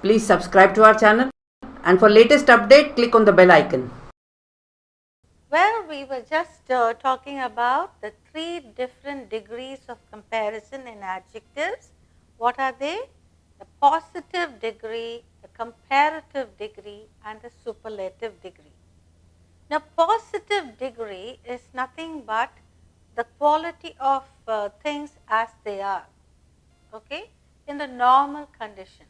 Please subscribe to our channel, and for latest update, click on the bell icon. Well, we were just talking about the 3 different degrees of comparison in adjectives. What are they? The positive degree, the comparative degree, and the superlative degree. Now, positive degree is nothing but the quality of things as they are, okay, in the normal condition.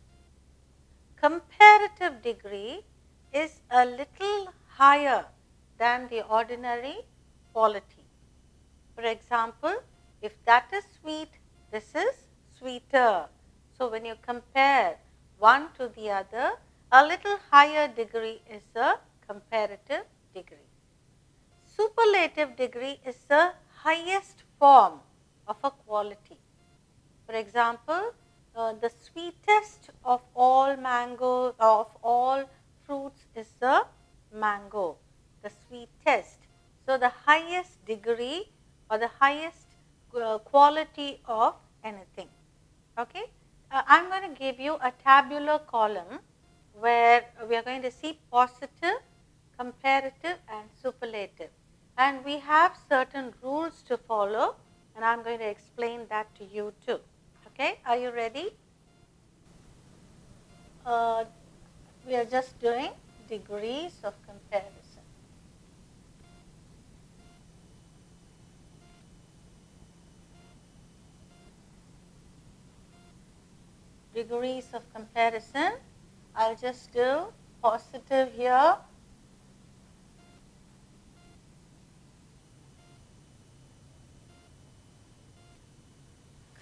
Comparative degree is a little higher than the ordinary quality. For example, if that is sweet, this is sweeter. So when you compare one to the other, a little higher degree is a comparative degree. Superlative degree is the highest form of a quality. For example, the sweetest of all fruits is the mango, the sweetest. So the highest degree or the highest quality of anything. Okay, I'm going to give you a tabular column where we are going to see positive, comparative, and superlative. And we have certain rules to follow, and I'm going to explain that to you too. Okay, are you ready? We are just doing degrees of comparison. Degrees of comparison. I'll just do positive here.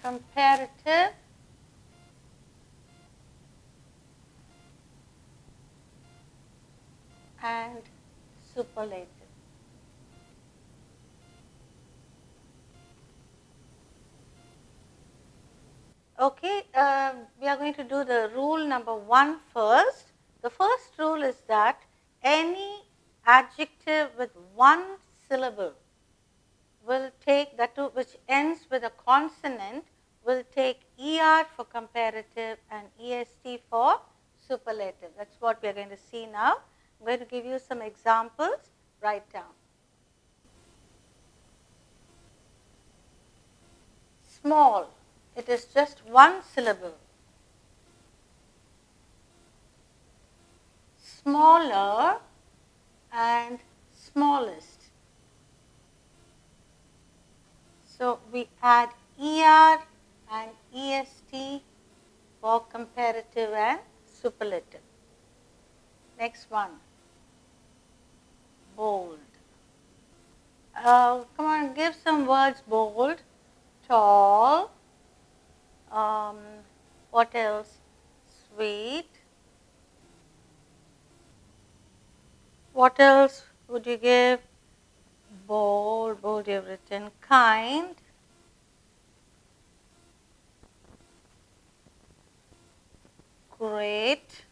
Comparative. And superlative. Okay, we are going to do the rule number 1 first. The first rule is that any adjective with one syllable will take which ends with a consonant will take ER for comparative and EST for superlative. That's what we are going to see now. I'm going to give you some examples. Write down. Small. It is just one syllable. Smaller and smallest. So we add ER and EST for comparative and superlative. Next one. Bold. Come on, give some words. Bold, tall, what else? Sweet. What else would you give? Bold you've written. Kind. Great.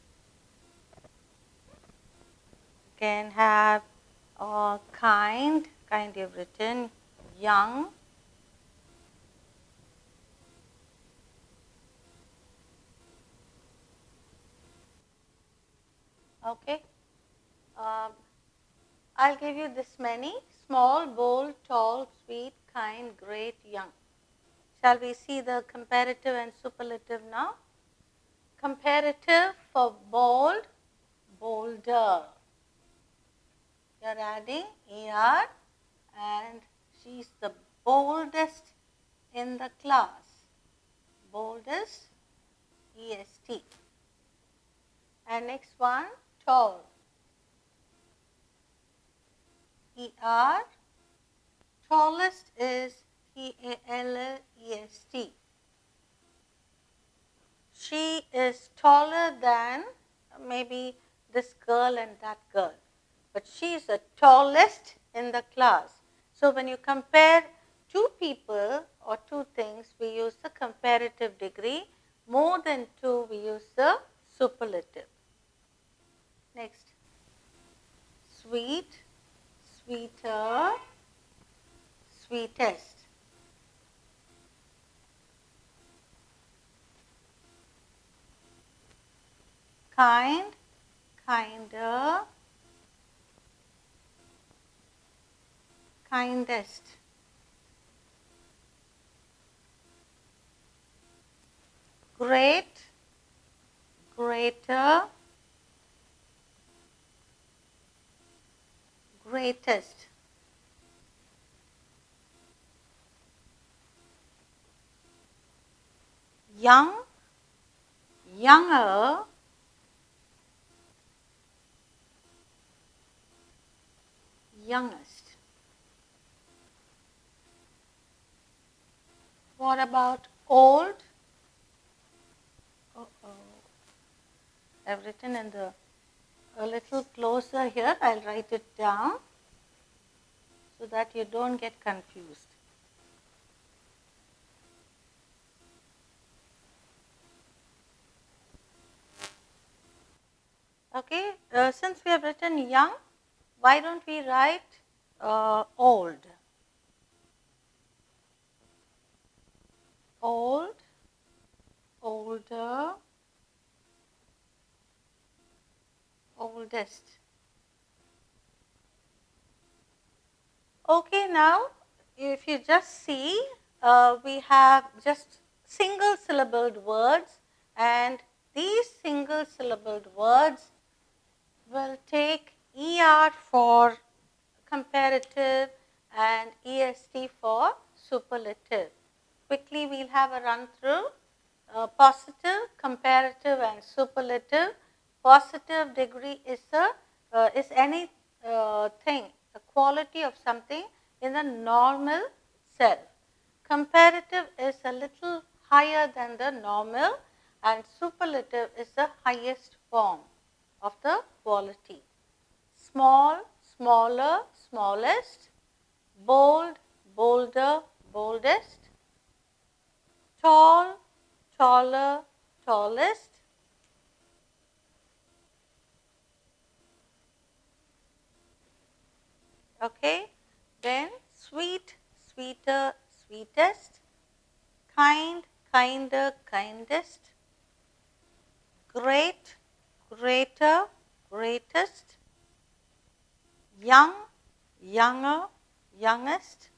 Can have kind you've written. Young. Okay. I'll give you this many. Small, bold, tall, sweet, kind, great, young. Shall we see the comparative and superlative now? Comparative for bold, bolder. You're adding ER and she's the boldest in the class. Boldest, EST. And next one, tall. ER. Tallest is TALEST. She is taller than maybe this girl and that girl, but she is the tallest in the class. So when you compare two people or two things, we use the comparative degree. More than two, we use the superlative. Next, sweet, sweeter, sweetest. kind, kinder, kindest. Great, greater, greatest. Young, younger, youngest. What about old? I've written in the a little closer here. I'll write it down so that you don't get confused. Okay, since we have written young, why don't we write old? Old, older, oldest. Okay, now if you just see, we have just single syllabled words, and these single syllabled words will take ER for comparative and EST for superlative. Quickly we'll have a run through. Positive, comparative and superlative. Positive degree is any thing, a quality of something in the normal self. Comparative is a little higher than the normal, and superlative is the highest form of the quality. Small, smaller, smallest. Bold, bolder, boldest. Tall, taller, tallest. Okay, then sweet, sweeter, sweetest. Kind, kinder, kindest. Great, greater, greatest. Young, younger, youngest.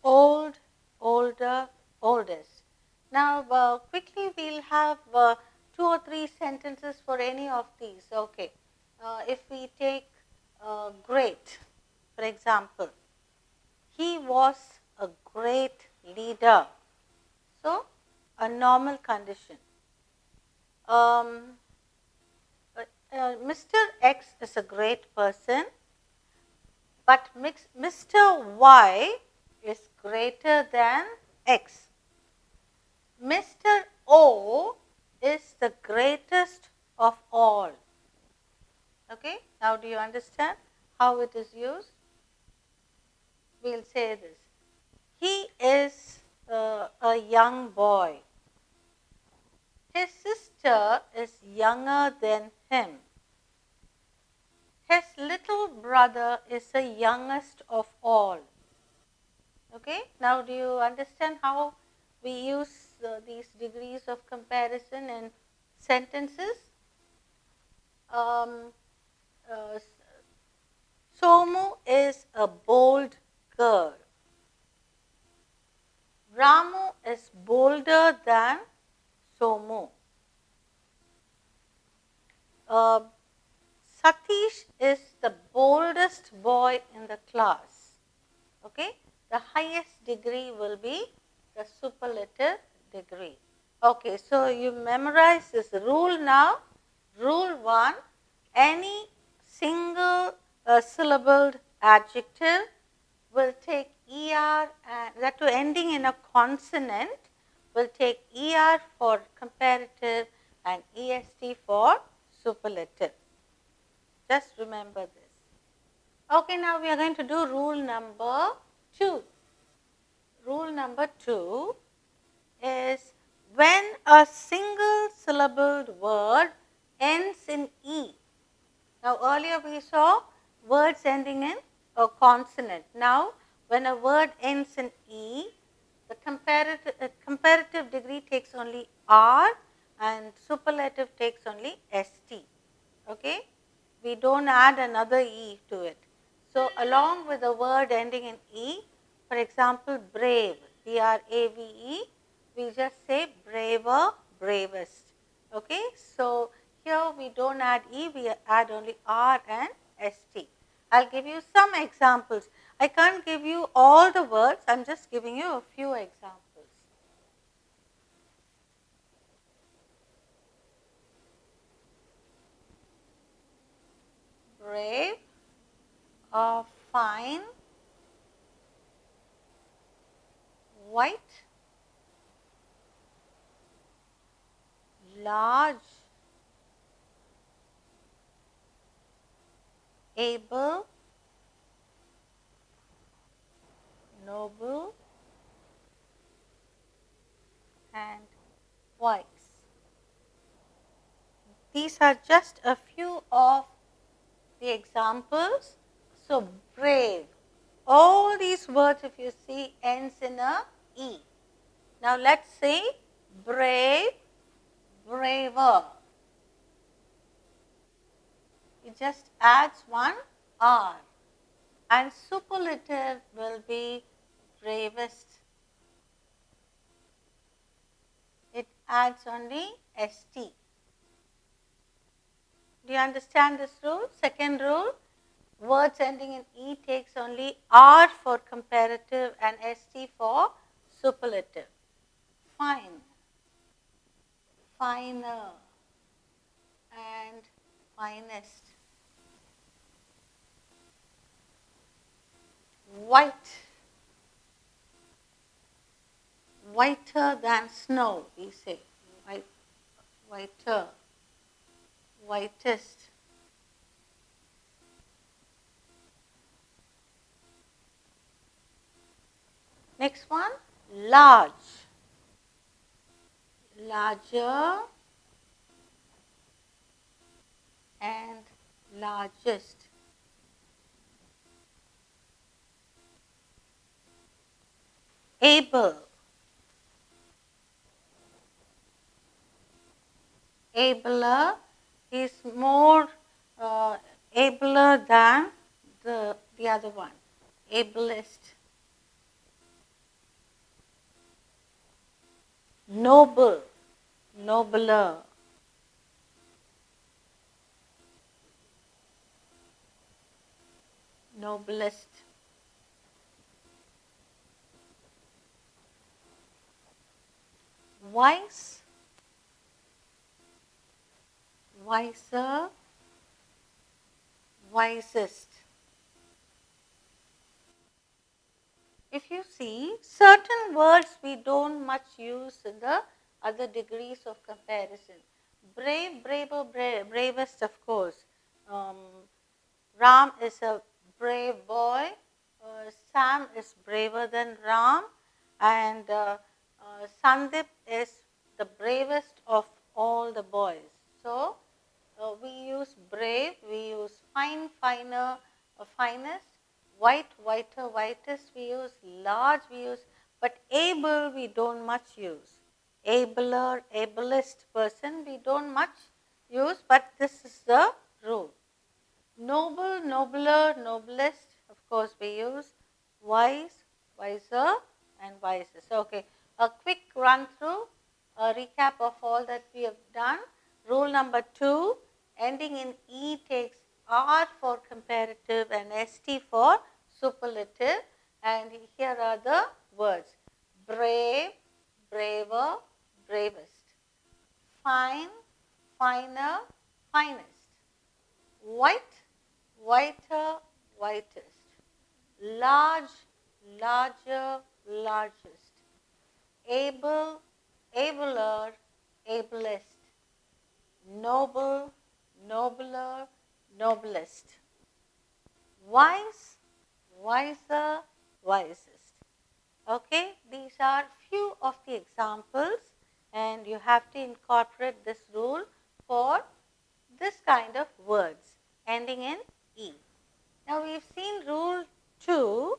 Old, older, oldest. Now, quickly we'll have 2 or 3 sentences for any of these. Okay, if we take great, for example, he was a great leader. So, a normal condition. Mr. X is a great person, but Mr. Y is greater than X. Mr. O is the greatest of all. Okay, now do you understand how it is used? We'll say this. He is a young boy. His sister is younger than him. His little brother is the youngest of all. Okay, now do you understand how we use these degrees of comparison in sentences? Somu is a bold girl. Ramu is bolder than Somu. Satish is the boldest boy in the class. Okay, the highest degree will be the superlative degree. Okay, so you memorize this rule now. Rule 1, any single syllabled adjective will take ER, and that too ending in a consonant will take ER for comparative and EST for superlative. Just remember this. Okay, now we are going to do rule number 2. Rule number 2 is when a single syllabled word ends in E. Now earlier we saw words ending in a consonant. Now when a word ends in E, the comparative degree takes only R, and superlative takes only st. Okay? We don't add another e to it. So, along with the word ending in e, for example, brave, brave, we just say braver, bravest. Okay? So, here we don't add e, we add only r and st. I'll give you some examples. I can't give you all the words, I'm just giving you a few examples. Brave, fine, white, large, able, noble, and wise. These are just a few of the examples. So, brave. All these words, if you see, ends in a E. Now, let's say brave, braver. It just adds one R. And superlative will be bravest. It adds only ST. Do you understand this rule? Second rule, words ending in E takes only R for comparative and ST for superlative. Fine, finer, and finest. White, whiter than snow, we say. White, whiter, whitest. Next one, large, larger, and largest. Able, abler is more abler than the other one, ablest. Noble, nobler. Noblest. Wise, wiser, wisest. If you see, certain words we don't much use in the other degrees of comparison. Brave, braver, bravest, of course. Ram is a brave boy. Sam is braver than Ram. And Sandip is the bravest of all the boys. So, we use brave, we use fine, finer, finest, white, whiter, whitest we use, large we use, but able we don't much use. Abler, ablest person we don't much use, but this is the rule. Noble, nobler, noblest, of course we use. Wise, wiser, and wisest. Okay, a quick run through, a recap of all that we have done. Rule number 2, ending in E takes R for comparative and ST for superlative. And here are the words. Brave, braver, bravest. Fine, finer, finest. White, whiter, whitest. Large, larger, largest. Able, abler, ablest. Noble, nobler, noblest. Wise, wiser, wisest. Okay, these are few of the examples and you have to incorporate this rule for this kind of words ending in E. Now, we have seen rule 2.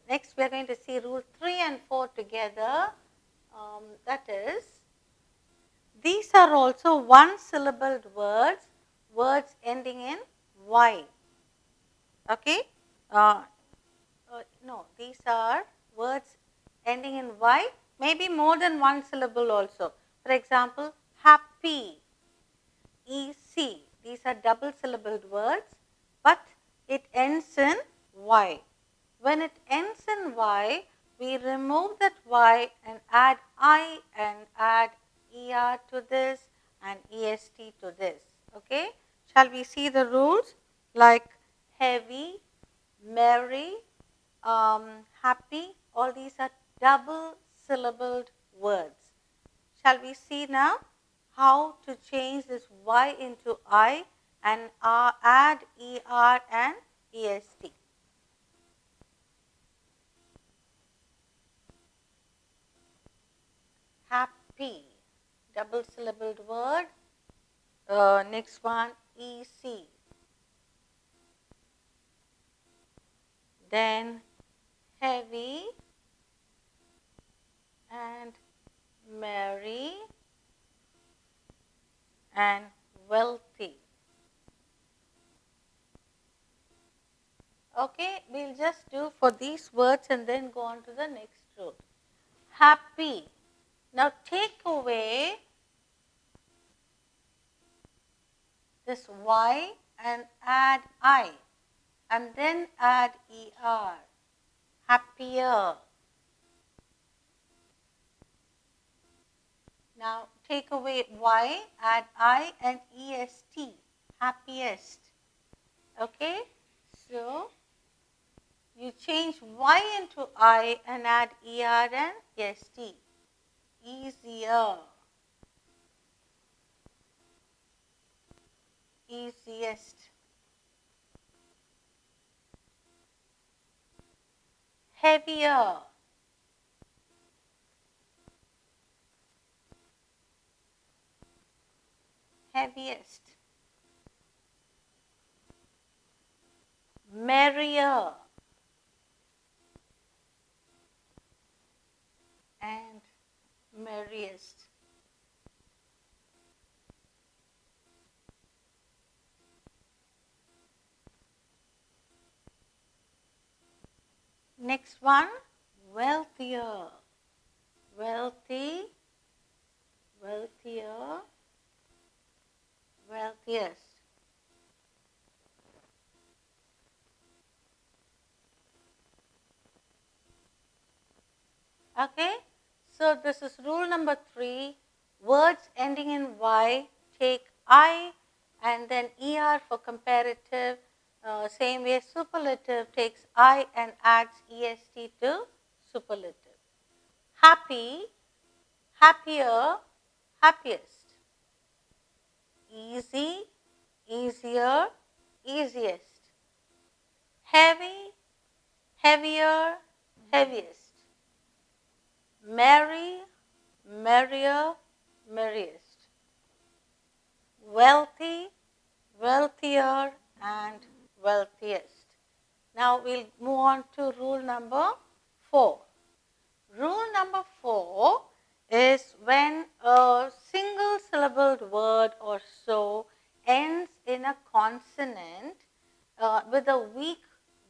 Next, we are going to see rule 3 and 4 together. That is, these are also one syllabled words, words ending in Y. Okay? No, these are words ending in Y, maybe more than one syllable also. For example, happy, EC. These are double syllabled words, but it ends in Y. When it ends in Y, we remove that Y and add I and add ER to this and EST to this. Okay? Shall we see the rules? Like heavy, merry, happy, all these are double syllabled words. Shall we see now how to change this Y into I and add ER and EST? Happy, double syllabled word. Next one, EC. Then heavy and merry and wealthy. Okay, we'll just do for these words and then go on to the next rule. Happy. Now take away this Y and add I and then add ER. Happier. Now take away Y, add I and EST. Happiest. Okay, so you change Y into I and add ER and EST. Easier. Easiest. Heavier. Heaviest. Merrier. And merriest. Next one, wealthier. Wealthy, wealthier, wealthiest. Okay, so this is rule number 3. Words ending in Y take I and then ER for comparative. Same way superlative takes I and adds EST to superlative. Happy, happier, happiest. Easy, easier, easiest. Heavy, heavier, heaviest. Merry, merrier, merriest. Wealthy, wealthier, and wealthiest. Now we'll move on to rule number 4. Rule number 4 is when a single syllabled word or so ends in a consonant with a weak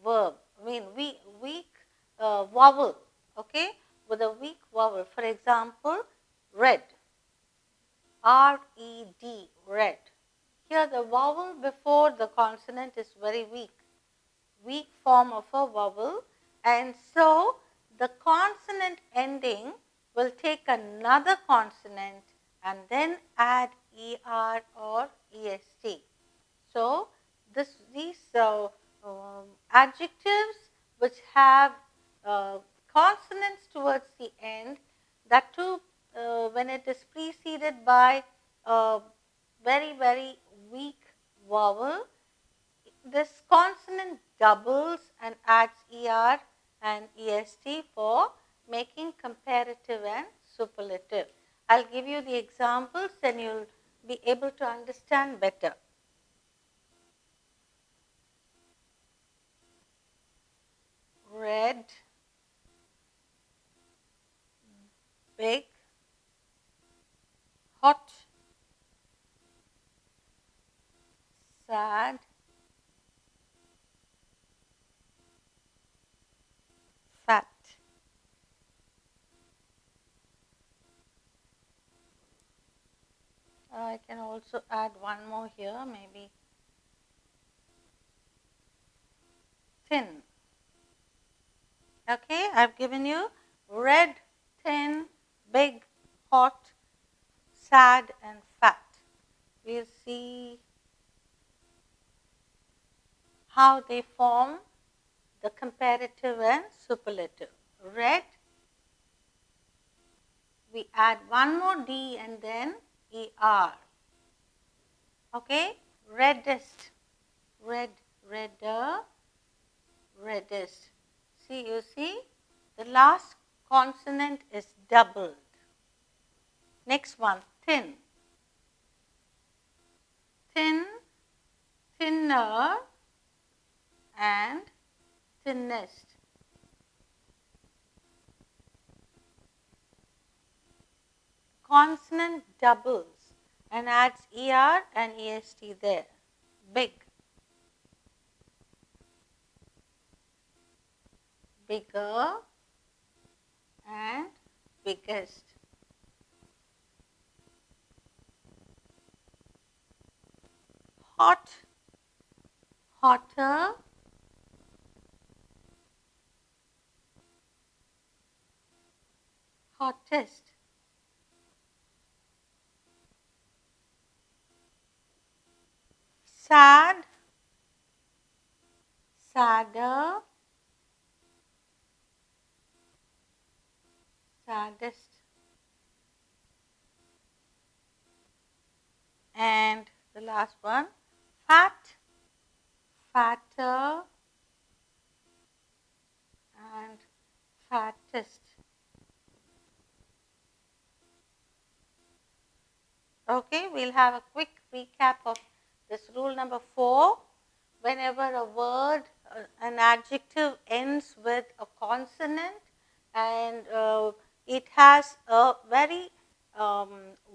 verb, weak vowel, okay, with a weak vowel. For example, red, R-E-D, red. Here the vowel before the consonant is very weak form of a vowel, and so the consonant ending will take another consonant and then add ER or EST. So these adjectives which have consonants towards the end, that too when it is preceded by a very weak vowel, this consonant doubles and adds ER and EST for making comparative and superlative. I'll give you the examples, then you'll be able to understand better. Red, big, hot, sad, fat. I can also add one more here, maybe thin. Okay, I've given you red, thin, big, hot, sad and fat. We'll see how they form the comparative and superlative. Red, we add one more D and then ER. Okay, reddest, red, redder, reddest. See, you see, the last consonant is doubled. Next one, thin. Thin, thinner and thinnest. Consonant doubles and adds ER and EST there. Big, bigger and biggest. Hot, hotter, hottest. Sad, sadder, saddest. And the last one, fat, fatter and fattest. Okay, we'll have a quick recap of this rule number 4. Whenever a word, an adjective ends with a consonant and it has a very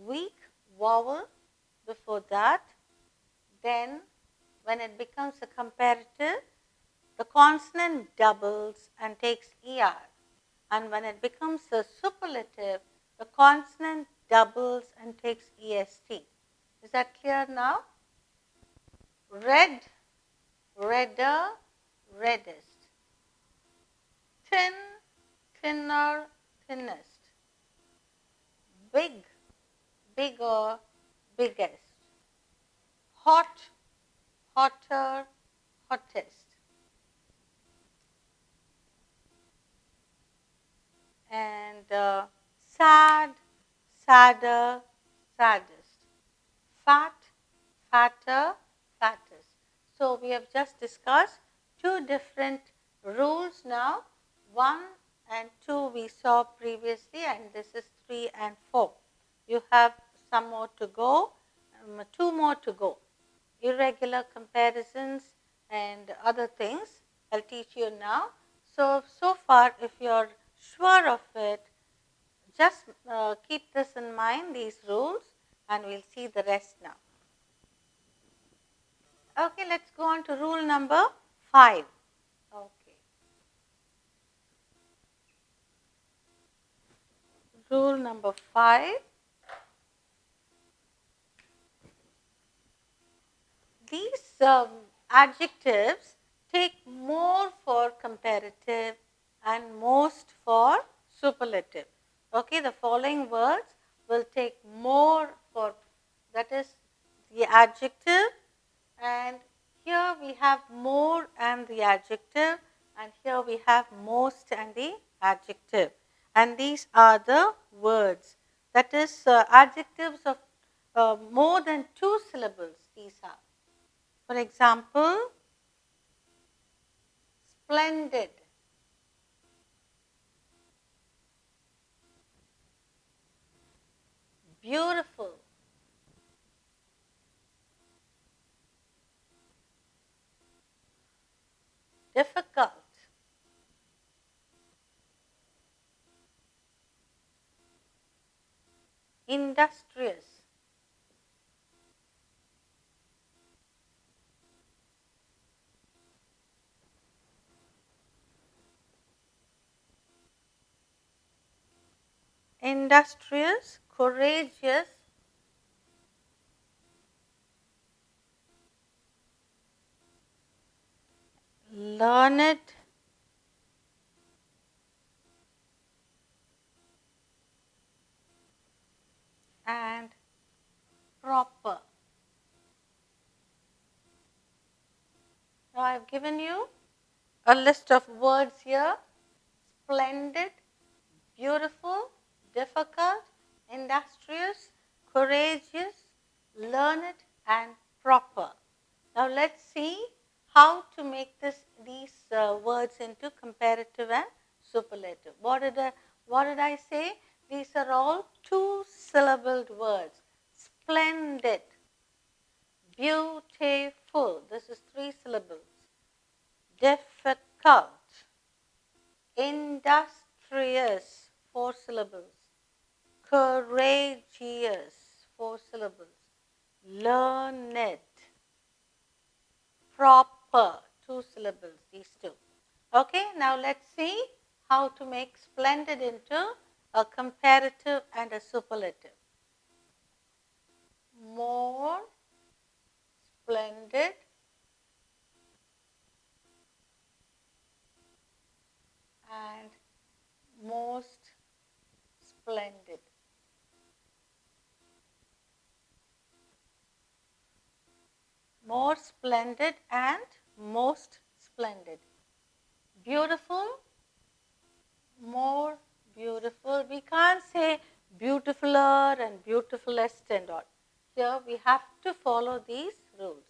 weak vowel before that, then when it becomes a comparative, the consonant doubles and takes ER. And when it becomes a superlative, the consonant doubles and takes EST. Is that clear now? Red, redder, reddest. Thin, thinner, thinnest. Big, bigger, biggest. Hot, hotter, hottest. And sad, sadder, saddest. Fat, fatter, fattest. So we have just discussed 2 different rules now. 1 and 2 we saw previously, and this is 3 and 4. You have some more to go, 2 more to go. Irregular comparisons and other things I'll teach you now. So far, if you're sure of it, just keep this in mind, these rules, and we'll see the rest now. Okay, let's go on to rule number 5. Okay. Rule number 5. These adjectives take more for comparative and most for superlative. Okay, the following words will take more for, that is the adjective, and here we have more and the adjective, and here we have most and the adjective. And these are the words, that is adjectives of more than 2 syllables, these are. For example, splendid, beautiful, difficult, industrious, industrious, courageous, learned, and proper. Now I have given you a list of words here: splendid, beautiful, difficult, industrious, courageous, learned, and proper. Now let's see how to make these words into comparative and superlative. What did I say? These are all two-syllabled words. Splendid, beautiful, this is three syllables. Difficult, industrious, four syllables. Courageous, four syllables. Learned, proper, two syllables, these two. Okay, now let's see how to make splendid into a comparative and a superlative. More splendid, and most splendid. More splendid and most splendid. Beautiful, more beautiful. We can't say beautifuler and beautifulest and all. Here we have to follow these rules.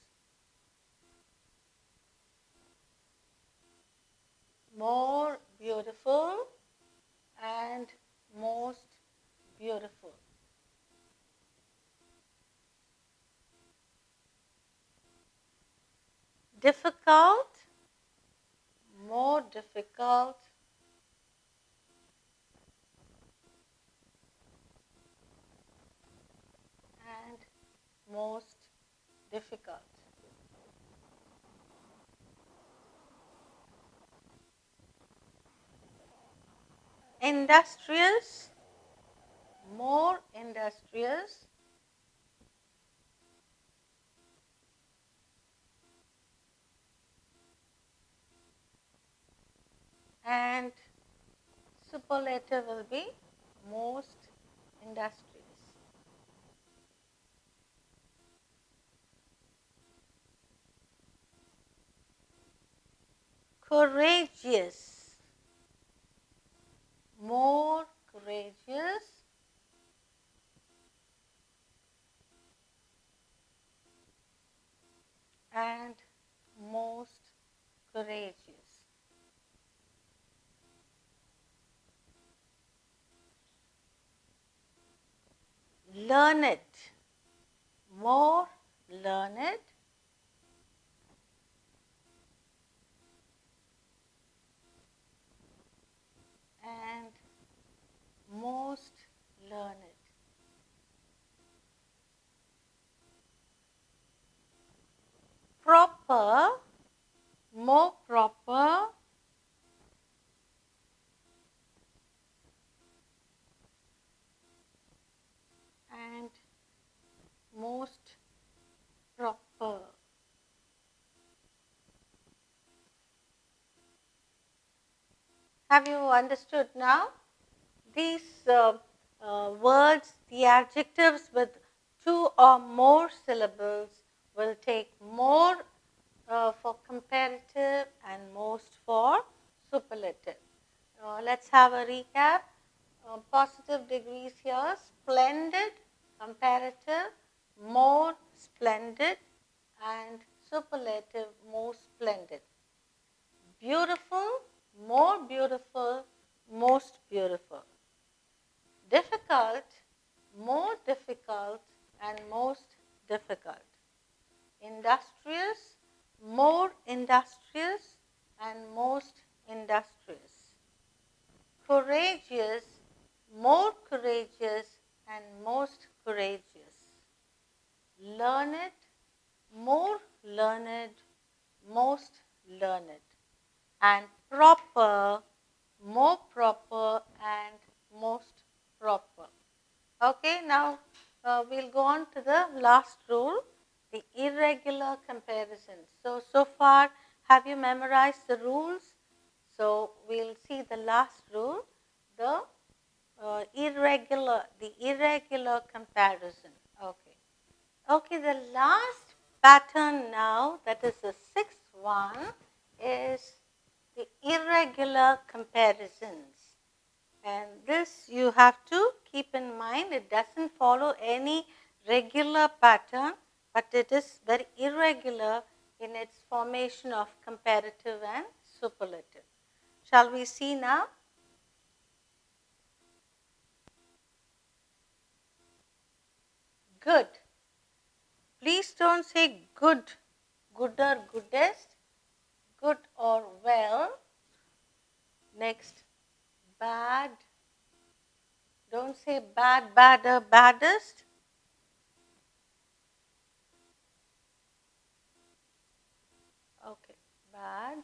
More beautiful and most beautiful. Difficult, more difficult, and most difficult. Industrious, more industrious, and superlative will be most industrious. Courageous, more courageous, and most courageous. Learned, more learned, and most learned. Proper, more proper, and most proper. Have you understood now? These words, the adjectives with two or more syllables will take more for comparative and most for superlative. Let's have a recap. Positive degrees here: splendid, comparative, more splendid, and superlative, most splendid. Beautiful, more beautiful, most beautiful. Difficult, more difficult, and most difficult. Industrious, more industrious, and most industrious. Courageous, more courageous, and most courageous. Learned, more learned, most learned. And proper, more proper, and most proper. Okay, now we'll go on to the last rule, the irregular comparison. So far, have you memorized the rules? So we'll see the last rule, the irregular comparison. Okay. Okay, the last pattern now, that is the sixth one, is the irregular comparisons. And this you have to keep in mind, it doesn't follow any regular pattern, but it is very irregular in its formation of comparative and superlative. Shall we see now? Good. Please don't say good, gooder, goodest, good or well. Next, bad. Don't say bad, badder, baddest. Okay, bad.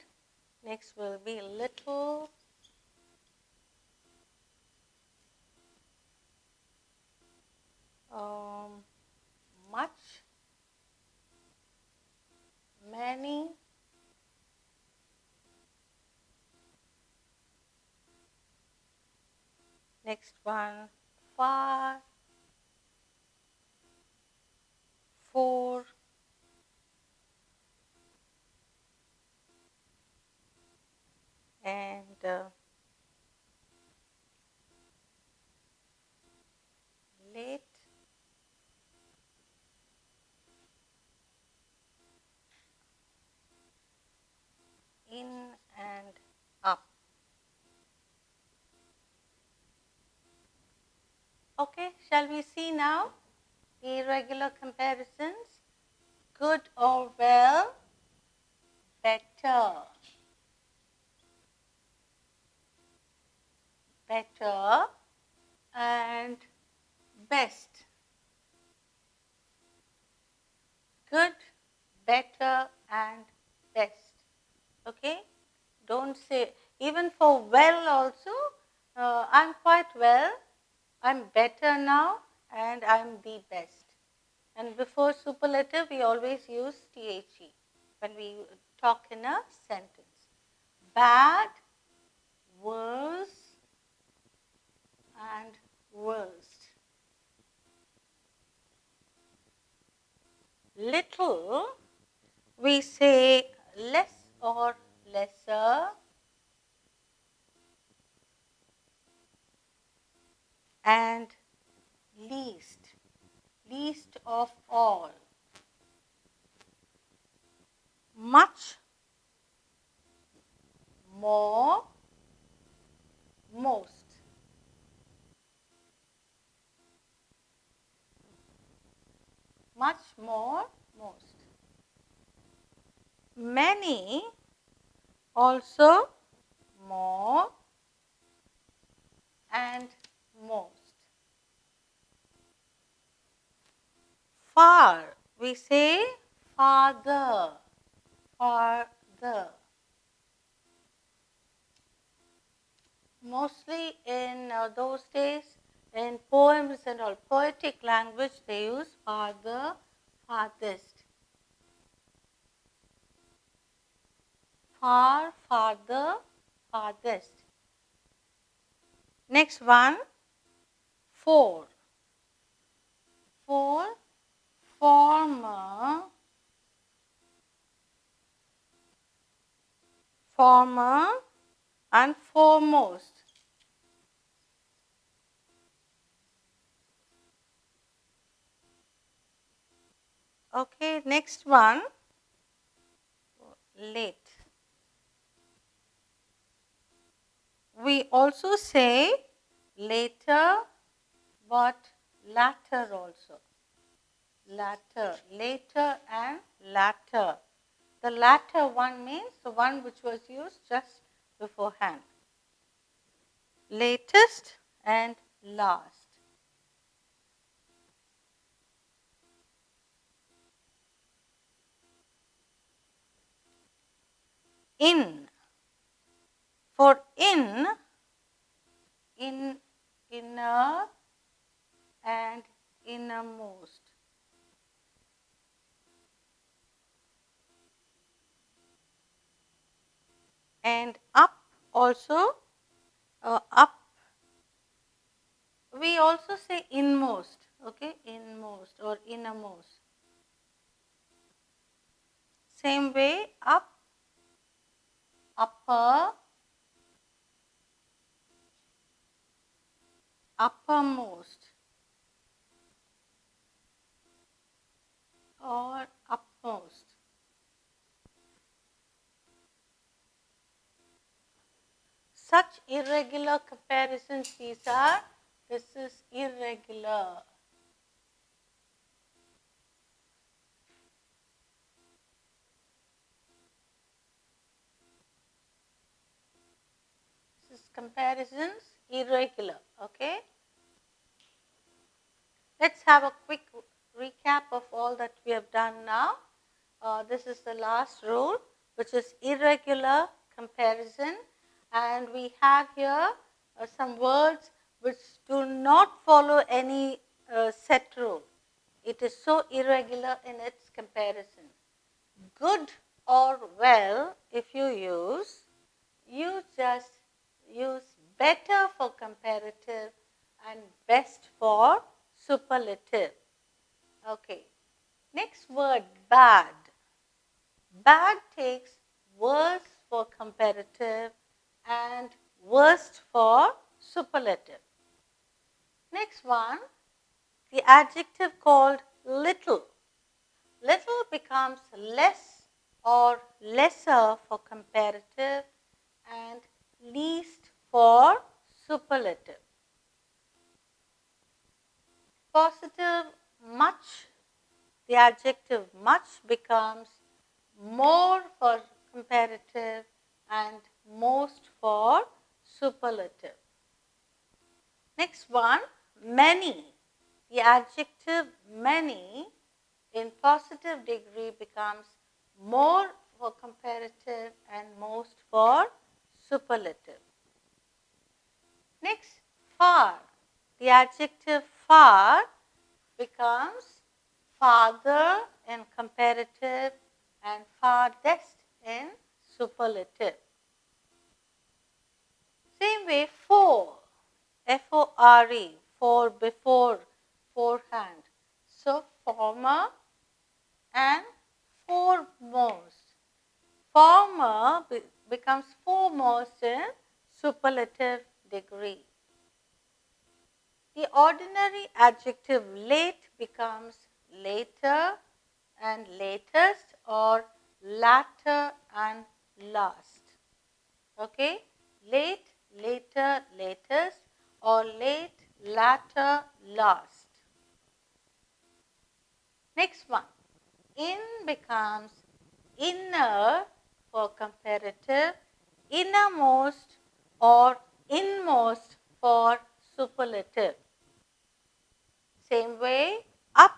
Next will be little. Much, many, next one, far, for, and late, in and up. Okay, shall we see now irregular comparisons? Good or well, better, better, and best. Good, better, and best. Okay, don't say, even for well also, I'm quite well, I'm better now, and I'm the best. And before superlative, we always use THE when we talk in a sentence. Bad, worse, and worst. Little, we say less or lesser. And least, least of all. Much, more, most. Much more, most. Many, also more, and most. Far, we say farther, farther. Mostly in those days, in poems and all poetic language, they use farther, farthest. Far, farther, farthest. Next one, for. For, former, former, and foremost. Okay, next one, late. We also say later, but latter also. Latter, later and latter. The latter one means the one which was used just beforehand. Latest and last. In. For in, inner and innermost. And up also, up, we also say inmost, okay, inmost or innermost. Same way, up, upper, uppermost or upmost. Such irregular comparisons these are. This is irregular. This is comparisons irregular, okay. Let's have a quick recap of all that we have done now. This is the last rule, which is irregular comparison, and we have here some words which do not follow any set rule. It is so irregular in its comparison. Good or well, if you just use better for comparative and best for superlative. Okay. Next word, bad. Bad takes worse for comparative and worst for superlative. Next one, the adjective called little. Little becomes less or lesser for comparative and least for superlative. Positive much, the adjective much becomes more for comparative and most for superlative. Next one, many. The adjective many in positive degree becomes more for comparative and most for superlative. Next, far. The adjective far becomes farther in comparative and farthest in superlative. Same way, for, F-O-R-E, for, before, forehand. So, former and foremost. Former becomes foremost in superlative degree. The ordinary adjective late becomes later and latest or latter and last. Okay? Late, later, latest or late, latter, last. Next one. In becomes inner for comparative, innermost or inmost for superlative. Same way, up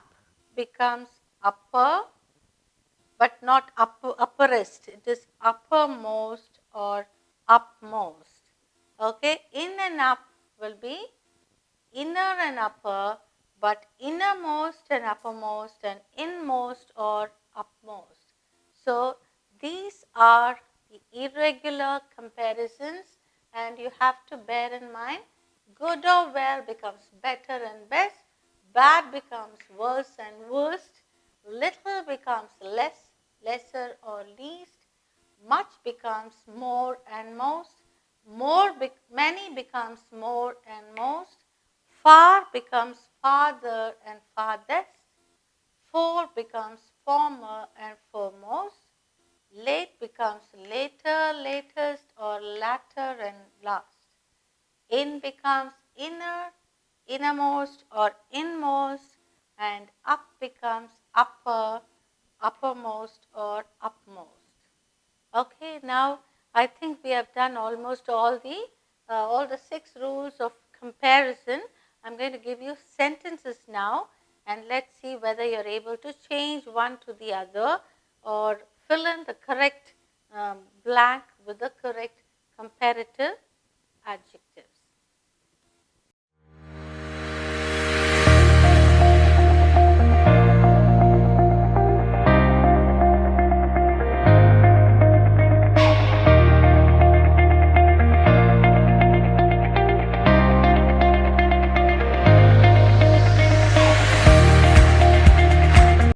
becomes upper, but not upperest. It is uppermost or upmost. Okay, in and up will be inner and upper, but innermost and uppermost and inmost or upmost. So, these are the irregular comparisons, and you have to bear in mind good or well becomes better and best, bad becomes worse and worst, little becomes less, lesser or least, much becomes more and most, many becomes more and most, far becomes farther and farthest, for becomes former and foremost, late becomes later, latest or latter and last. In becomes inner, innermost or inmost, and up becomes upper, uppermost or upmost. Okay, now I think we have done almost all the 6 rules of comparison. I'm going to give you sentences now, and let's see whether you're able to change one to the other or fill in the correct blank with the correct comparative